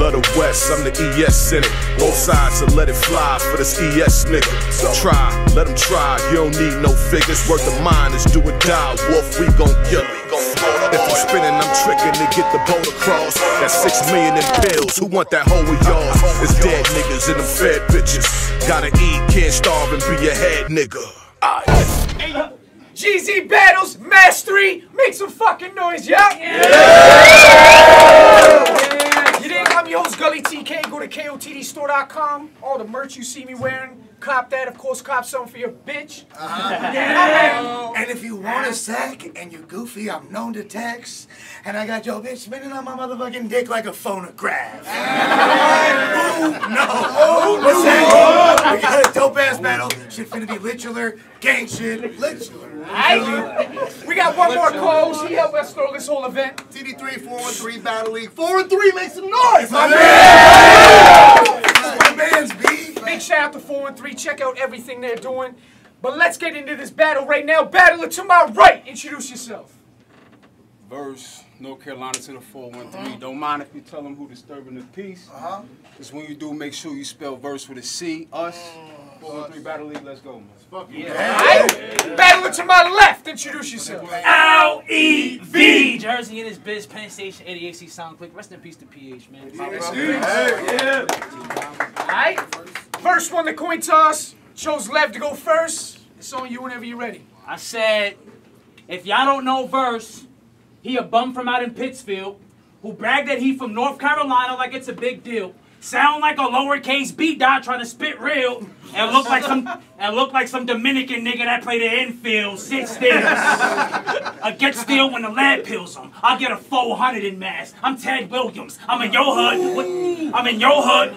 of the West, I'm the ES in it. Both sides, so let it fly for this ES nigga. Try, let him try, you don't need no figures. Worth of mine is do or die, wolf, we gon' kill him. If I'm spinning, I'm tricking to get the boat across. That's 6 million in pills, who want that hoe of yours? It's dead niggas and them fed bitches. Gotta eat, can't starve and be a head nigga. Hey, GZ Battles, Mastery, make some fucking noise, yeah? You think I'm your host, Gully TK, go to KOTDstore.com. All the merch you see me wearing, cop that, of course, cop something for your bitch. And if you want a sack and you're goofy, I'm known to text. And I got your bitch spinning on my motherfucking dick like a phonograph. What's that? We got a dope ass battle. Shit finna be litular, gang shit, litular. We got one more close. He helped us throw this whole event. TD3 413 Battle League. 4-3, make some noise, my man! My man's B. Big shout out to 413. Check out everything they're doing. But let's get into this battle right now. Battler to my right, introduce yourself. Verce, North Carolina to the 413. Don't mind if you tell them who disturbing the peace. Because when you do, make sure you spell Verce with a C. Us. 413 Battle League, let's go, man. Battler to my left, introduce yourself. L-E-V! Jersey in his biz, Penn Station, 88C Sound Click. Rest in peace to PH, man. Alright. First one, the coin toss. Chose Lev to go first. It's on you whenever you're ready. I said, if y'all don't know Verce, he a bum from out in Pittsfield who bragged that he from North Carolina like it's a big deal. Sound like a lowercase B dot trying to spit real and look like some Dominican nigga that play the infield. Sit still. I get still when the lad pills him. I'll get a 400 in mass. I'm Ted Williams. I'm in your hood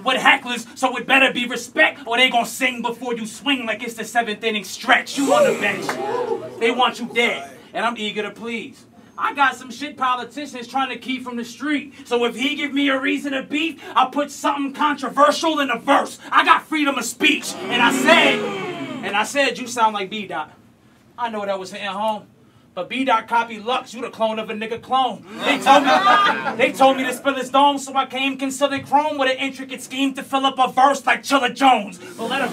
with hecklers, so it better be respect or they gonna sing before you swing like it's the 7th inning stretch. You on the bench. They want you dead, and I'm eager to please. I got some shit politicians trying to keep from the street. So if he give me a reason to beef, I'll put something controversial in a verse. I got freedom of speech. And I said, you sound like B-Dot. I know that was hitting home. But B-Dot copy Lux, you the clone of a nigga clone. They told me to spill his dome, so I came concealing chrome with an intricate scheme to fill up a verse like Chilla Jones. But let a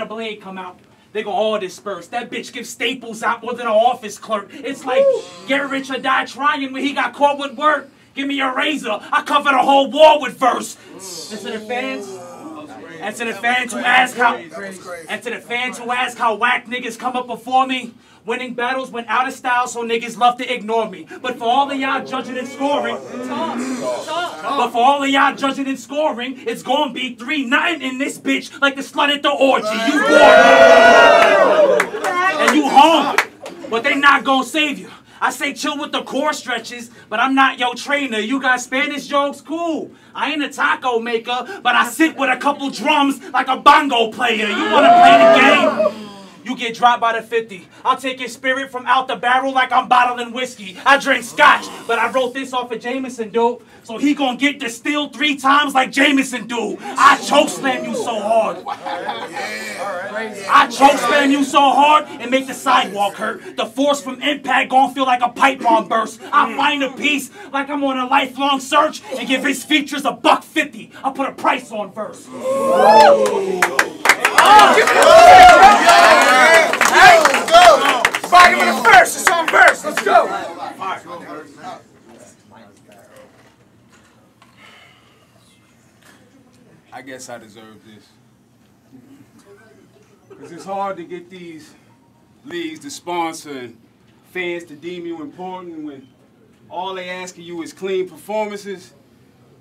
blade come out. They gon' all disperse. That bitch gives staples out more than an office clerk. It's like get rich or die trying when he got caught with work. Give me a razor. I cover the whole wall with Verce. And to the fans who ask how whack niggas come up before me, winning battles went out of style, so niggas love to ignore me. But for all of y'all judging and scoring, it's gonna be 3-9 in this bitch like the slut at the orgy. You bored. And you home. But they not gonna save you. I say chill with the core stretches, but I'm not your trainer. You got Spanish jokes? Cool. I ain't a taco maker, but I sit with a couple drums like a bongo player. You wanna play the game? You get dropped by the 50. I'll take your spirit from out the barrel like I'm bottling whiskey. I drink scotch, but I wrote this off of Jameson, dude. So he gonna get distilled 3 times like Jameson, dude. I chokeslam you so hard. I chokeslam you so hard and make the sidewalk hurt. The force from impact gon' feel like a pipe bomb burst. I find a piece like I'm on a lifelong search and give his features $1.50. I put a price on Verce. Bottom of the first, it's on Verce. Let's go. I guess I deserve this. Because it's hard to get these leagues to sponsor and fans to deem you important when all they ask of you is clean performances,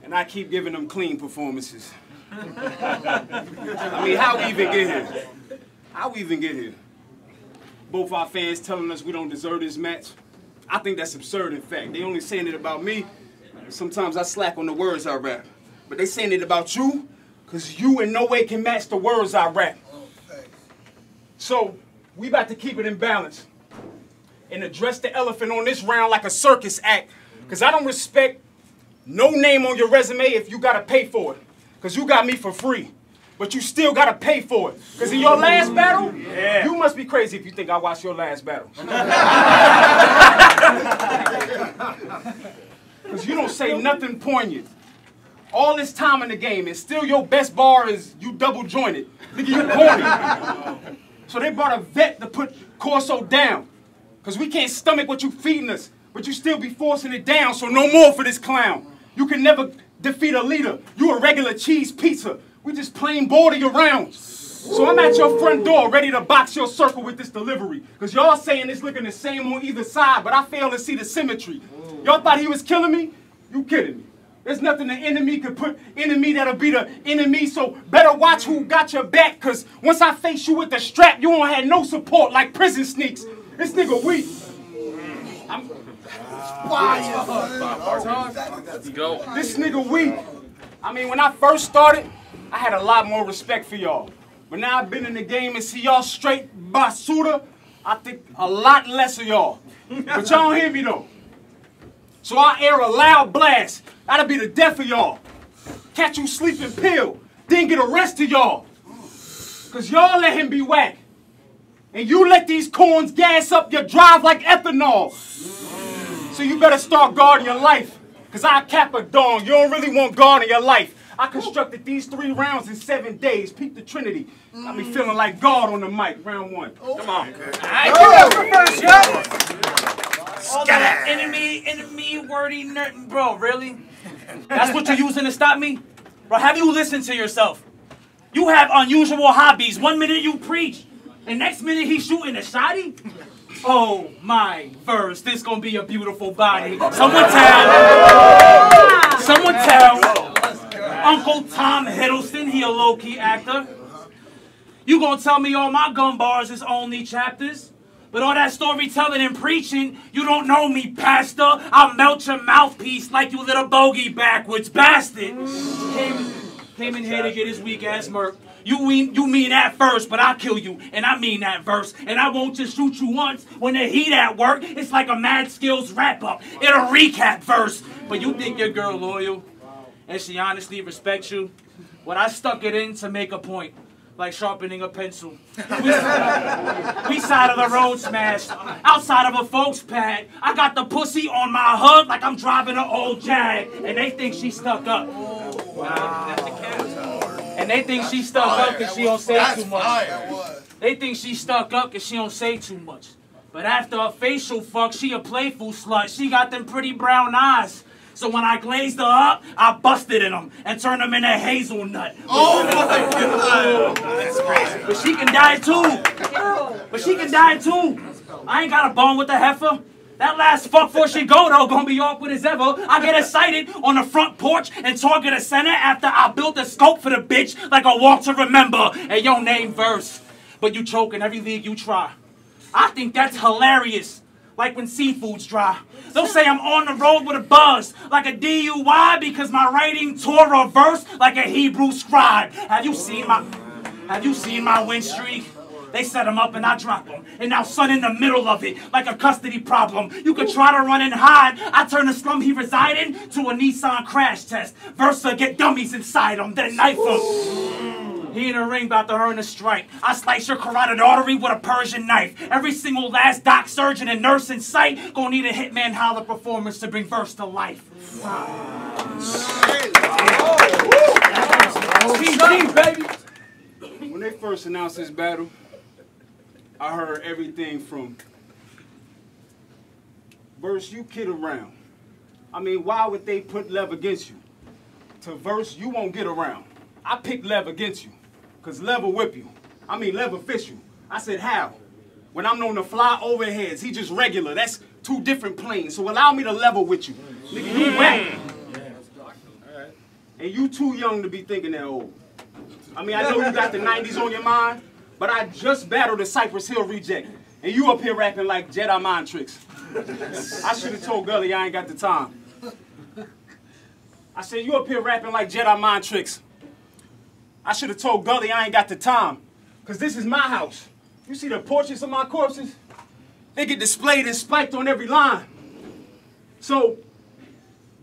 and I keep giving them clean performances. I mean, how we even get here? How we even get here? Both our fans telling us we don't deserve this match. I think that's absurd, in fact. They only saying it about me. Sometimes I slack on the words I rap. But they saying it about you, because you in no way can match the words I rap. So, we about to keep it in balance and address the elephant on this round like a circus act. Because I don't respect no name on your resume if you got to pay for it. Because you got me for free. But you still got to pay for it. Because in your last battle, you must be crazy if you think I watched your last battle. Because you don't say nothing poignant. all this time in the game, and still your best bar is you double jointed. Nigga, you corny. So they brought a vet to put Corso down. Because we can't stomach what you feeding us, but you still be forcing it down, so no more for this clown. You can never defeat a leader. You a regular cheese pizza. We just plain border you around. So I'm at your front door ready to box your circle with this delivery. Because y'all saying it's looking the same on either side, but I fail to see the symmetry. Y'all thought he was killing me? You kidding me. There's nothing the enemy could put enemy that'll be the enemy, so better watch who got your back, because once I face you with the strap, you won't have no support like prison sneaks. This nigga weak. Let's go. This nigga weak. I mean, when I first started, I had a lot more respect for y'all. But now I've been in the game and see y'all straight basura, I think a lot less of y'all. But y'all don't hear me though. So I air a loud blast. That'll be the death of y'all. Catch you sleeping pill, then get arrested y'all. Cause y'all let him be whack. And you let these corns gas up your drive like ethanol. So you better start guarding your life. Cause I cap a dong. You don't really want guarding your life. I constructed these 3 rounds in 7 days. Peep the Trinity. I be feeling like God on the mic. Round 1. Come on. All that enemy, wordy, nerd. Bro, really? That's what you're using to stop me? Bro, have you listened to yourself? You have unusual hobbies. 1 minute you preach, and next minute he's shooting a shotty? Oh my verse, this gonna be a beautiful body. Someone tell Uncle Tom Hiddleston, he a low-key actor. You gonna tell me all my gun bars is only chapters? But all that storytelling and preaching, you don't know me, pastor. I'll melt your mouthpiece like you little bogey backwards bastard. Came in here to get his weak ass murk. You mean that first, but I'll kill you. And I mean that verse. And I won't just shoot you once. When the heat at work, it's like a Mad Skills wrap-up. It'll recap verse. But you think your girl loyal? And she honestly respects you? Well, I stuck it in to make a point. Like sharpening a pencil. We side of the road smashed. Outside of a folks pad. I got the pussy on my hood like I'm driving an old Jag. And they think she stuck up. And they think she stuck up because she don't say too much. They think she stuck up because she don't say too much. But after a facial fuck, she a playful slut. She got them pretty brown eyes. So when I glazed her up, I busted in them and turned them into hazelnut. Oh my God! That's crazy. But she can die too. I ain't got a bone with the heifer. That last fuck before she go though gonna be awkward as ever. I get excited on the front porch and target a center after I built a scope for the bitch like a walk to remember. And your name Verce, but you choke in every league you try. I think that's hilarious. Like when seafood's dry. They'll say I'm on the road with a buzz, like a DUI because my writing tore a verse like a Hebrew scribe. Have you seen my win streak? They set him up and I drop him. And now son in the middle of it, like a custody problem. You could try to run and hide. I turn the slum he reside in to a Nissan crash test. Verse get dummies inside him, then knife him. He in a ring about to earn a strike. I slice your carotid artery with a Persian knife. Every single last doc, surgeon, and nurse in sight gonna need a Hitman Holler performance to bring Verce to life. Baby. When they first announced this battle, I heard everything from Verce, you kid around. I mean, why would they put Lev against you? To Verce, you won't get around. I picked Lev against you. Because Lev will whip you. I mean, Lev will fish you. I said, how? When I'm known to fly overheads, he just regular. That's 2 different planes. So allow me to level with you. Nigga, you whack. And you too young to be thinking that old. I mean, I know you got the 90s on your mind, but I just battled the Cypress Hill reject. And you up here rapping like Jedi mind tricks. I should have told Gully I ain't got the time. I said, you up here rapping like Jedi mind tricks. I should have told Gully I ain't got the time, because this is my house. You see the portraits of my corpses? They get displayed and spiked on every line. So,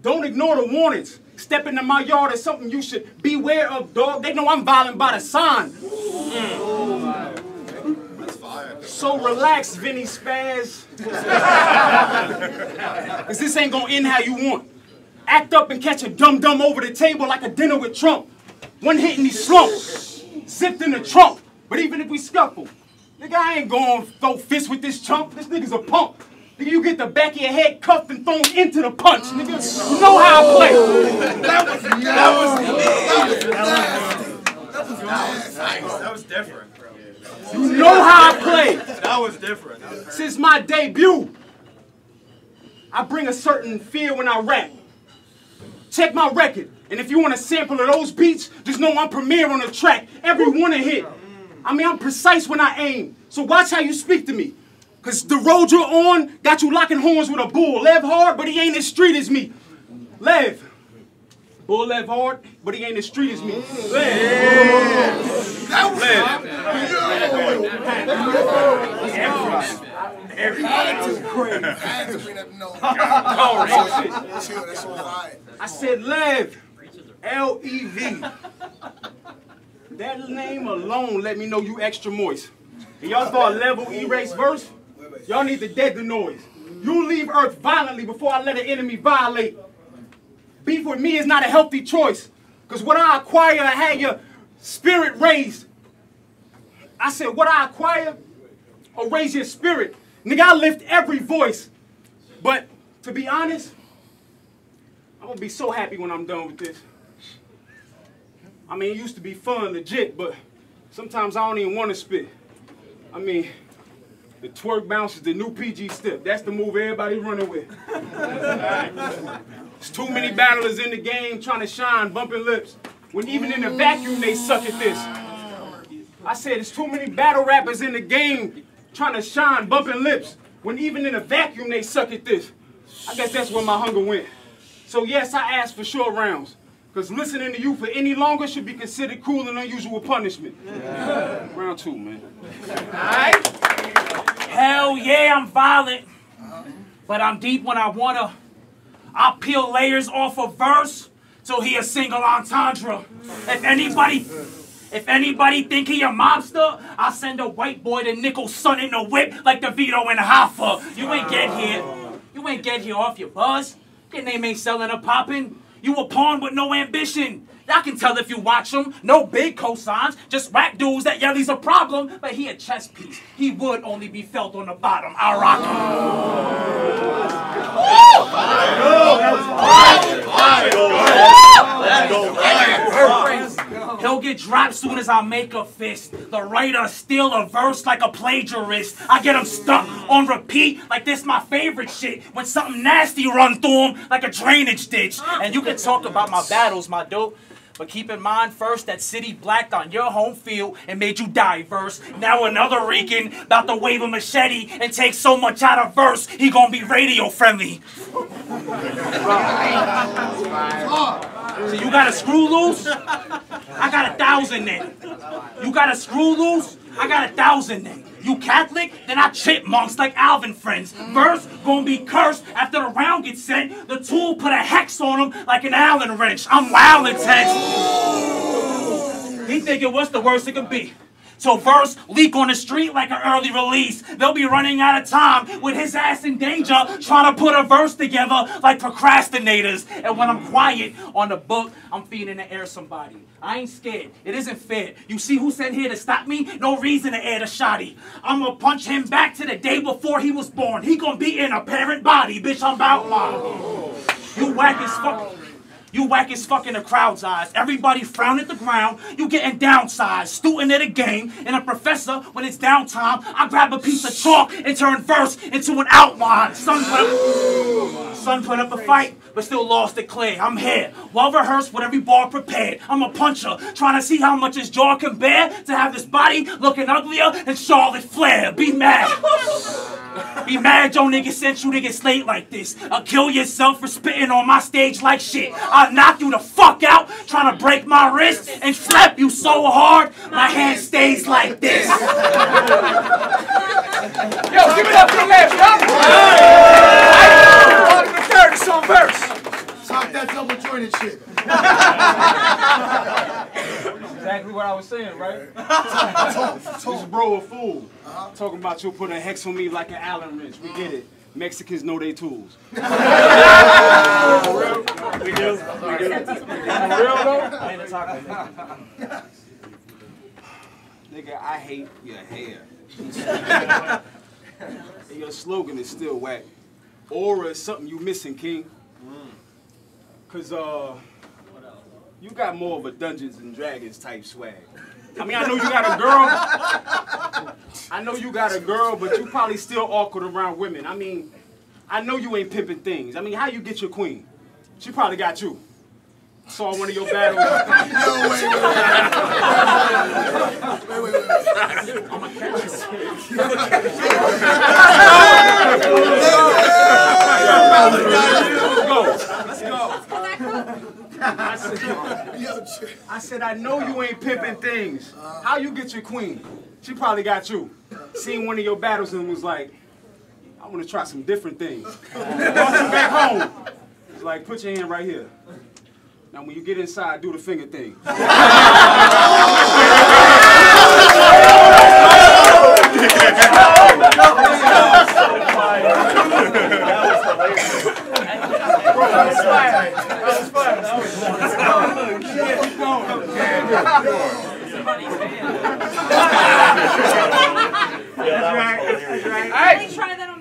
don't ignore the warnings. Step into my yard is something you should beware of, dog. They know I'm violent by the sign. So relax, Vinny Spaz. Because this ain't going to end how you want. Act up and catch a dum-dum over the table like a dinner with Trump. One hit and he slumped. Zipped in the trunk. But even if we scuffle, nigga, I ain't gonna throw fists with this chump. This nigga's a punk. Nigga, you get the back of your head cuffed and thrown into the punch, nigga. You know how I play. That was different, bro. You know how I play. That was different. Since my debut, I bring a certain fear when I rap. Check my record, and if you want a sample of those beats, just know I'm premier on the track. Every one a hit. I mean, I'm precise when I aim, so watch how you speak to me. Cause the road you're on got you locking horns with a bull. Lev hard, but he ain't as street as me. Lev. Bull Lev hard, but he ain't as street as me. Lev. That was I said Lev. L-E-V. That name alone let me know you extra moist. And y'all thought level erase verse? Y'all need to dead the noise. You leave Earth violently before I let an enemy violate. Beef with me is not a healthy choice. Because what I acquire, I had your spirit raised. I said, what I acquire, or raise your spirit. Nigga, I lift every voice. But, to be honest, I'm going to be so happy when I'm done with this. I mean, it used to be fun, legit, but sometimes I don't even want to spit. I mean, the twerk bounce is the new PG step. That's the move everybody's running with. There's too many battlers in the game trying to shine, bumping lips, when even in the vacuum they suck at this. I said there's too many battle rappers in the game trying to shine, bumping lips, when even in a vacuum they suck at this. I guess that's where my hunger went. So yes, I asked for short rounds, because listening to you for any longer should be considered cruel and unusual punishment. Yeah. Round 2, man. Alright? Hell yeah, I'm violent, but I'm deep when I wanna. I'll peel layers off a verse, so he a single entendre. If anybody think he a mobster, I'll send a white boy to Nickel's son in the whip like DeVito and Hoffa. You ain't get here off your buzz. Your name ain't selling or popping. You a pawn with no ambition. Y'all can tell if you watch him. No big cosigns, just whack dudes that yell he's a problem. But he a chess piece. He would only be felt on the bottom. I rock him. He'll get dropped soon as I make a fist. The writer steal a verse like a plagiarist. I get him stuck on repeat like this my favorite shit. When something nasty run through him like a drainage ditch. And you can talk about my battles, my dope. But keep in mind first that city blacked on your home field and made you diverse. Now another Rican about to wave a machete and take so much out of verse, he gonna be radio friendly. So you got a screw loose? I got 1,000 then. You got a screw loose? I got 1,000 then. You Catholic? Then I chipmunks like Alvin friends. Verse gonna be cursed after the round gets sent. The tool put a hex on him like an Allen wrench. I'm wild intense. He thinking what's the worst it could be. So verse leak on the street like an early release. They'll be running out of time with his ass in danger, trying to put a verse together like procrastinators. And when I'm quiet on the book, I'm feeding the air somebody. I ain't scared. It isn't fair. You see who sent here to stop me? No reason to air the shotty. I'm gonna punch him back to the day before he was born. He gonna be in a parent body. Bitch, I'm about mine. You whack as fuck. You whack as fuck in the crowd's eyes. Everybody frown at the ground. You getting downsized. Student of the game. And a professor, when it's downtime, I grab a piece of chalk and turn verse into an outline. Son put up a fight, but still lost it clear. I'm here, well rehearsed with every bar prepared. I'm a puncher, trying to see how much his jaw can bear to have this body looking uglier than Charlotte Flair. Be mad. Be mad your nigga sent you to get slayed like this. Kill yourself for spitting on my stage like shit. I'll knock you the fuck out, trying to break my wrist and slap you so hard, my hand stays like this. Yo, give it up for the last round. Bottom of the third, it's on verse. Talk that double jointed shit. Exactly what I was saying, right? This bro a fool. Talking about you putting a hex on me like an Allen wrench. We get it. Mexicans know they tools. We do. For real though? Nigga, I hate your hair. And your slogan is still whack. Aura is something you missing, King. Cause you got more of a Dungeons and Dragons type swag. I mean, I know you got a girl. I know you got a girl, but you probably still awkward around women. I mean, I know you ain't pimping things. I mean, how you get your queen? She probably got you. Saw one of your battles. Let's go. I said, I know you ain't pimping things. How you get your queen? She probably got you. Seen one of your battles and was like, I want to try some different things. Brought you back home. It's like, put your hand right here. Now, when you get inside, do the finger thing. Try that on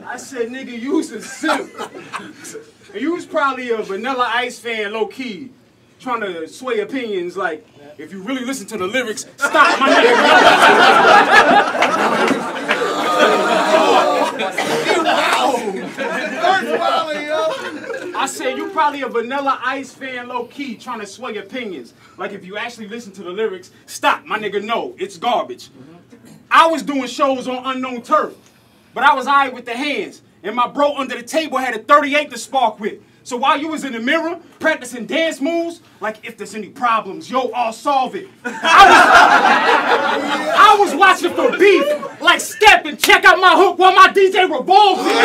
I said, nigga, you was a simp. And you was probably a Vanilla Ice fan, low-key, trying to sway opinions like, if you really listen to the lyrics, stop, my nigga. I said, you probably a Vanilla Ice fan, low-key, trying to sway opinions. Like, if you actually listen to the lyrics, stop, my nigga, no, it's garbage. I was doing shows on unknown turf, but I was all right with the hands. And my bro under the table had a 38 to spark with. So while you was in the mirror practicing dance moves, like if there's any problems, yo, I'll solve it. I was watching for beef, like step and check out my hook while my DJ revolves it.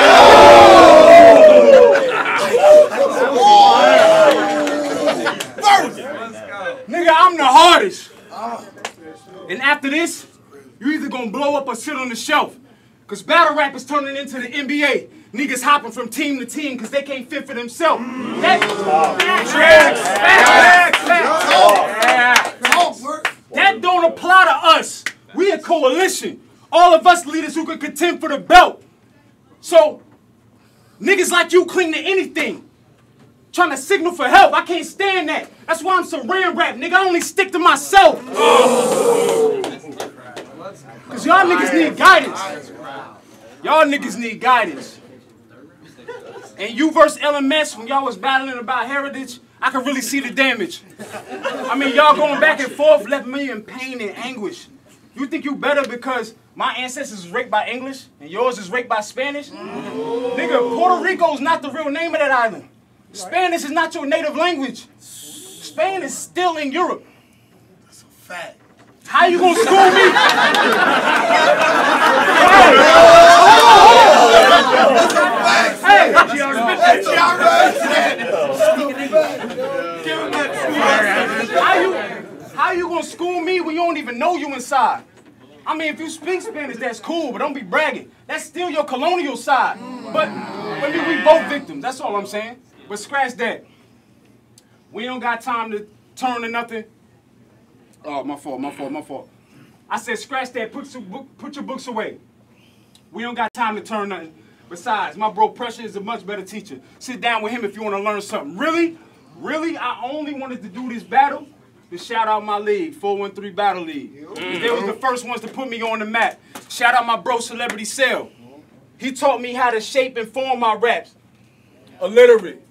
Nigga, I'm the hardest. And after this, you either gonna blow up or sit on the shelf. Cause battle rap is turning into the NBA. Niggas hopping from team to team cause they can't fit for themselves. That don't apply to us. We a coalition. All of us leaders who could contend for the belt. So, niggas like you cling to anything. Trying to signal for help. I can't stand that. That's why I'm saran wrap, nigga. I only stick to myself. Cause y'all niggas need guidance. Y'all niggas need guidance. And you versus LMS, when y'all was battling about heritage, I could really see the damage. I mean, y'all going back and forth left me in pain and anguish. You think you better because my ancestors was raped by English and yours is raped by Spanish? Nigga, Puerto Rico is not the real name of that island. Spanish is not your native language. Spain is still in Europe. That's a fact. How you gonna school me? How you gonna school me when you don't even know you inside? I mean, if you speak Spanish, that's cool, but don't be bragging. That's still your colonial side. But I mean, we both victims. That's all I'm saying. But scratch that. We don't got time to turn to nothing. Oh, my fault. I said, scratch that, put your books away. We don't got time to turn nothing. Besides, my bro Pressure is a much better teacher. Sit down with him if you want to learn something. Really? I only wanted to do this battle to shout out my league, 413 Battle League. They was the first ones to put me on the map. Shout out my bro Celebrity Cell. He taught me how to shape and form my raps. Illiterate.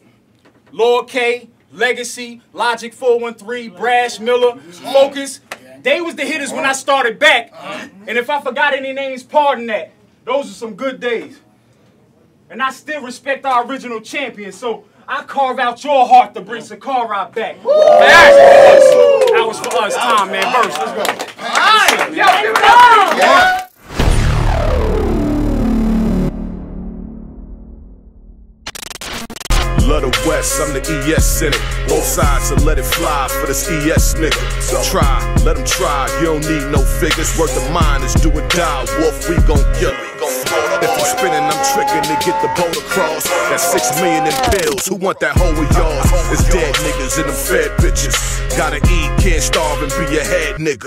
Lord K, Legacy, Logic 413, Brash, Miller, Focus. They was the hitters when I started back. And if I forgot any names, pardon that. Those are some good days. And I still respect our original champion, so I carve out your heart to bring Sakara back. That was for us. Time, man. Verse, let's go. All right. Yo, give it up. Yeah. Love the West, I'm the ES in it. Both sides, so let it fly for this ES nigga. Try, let him try, you don't need no figures. Worth the mind is do or die, wolf, we gon' kill it. If I'm spinning, I'm tricking to get the boat across. That's 6 million in pills. Who want that hoe of yours? It's dead niggas and them fed bitches. Gotta eat, can't starve and be a head nigga.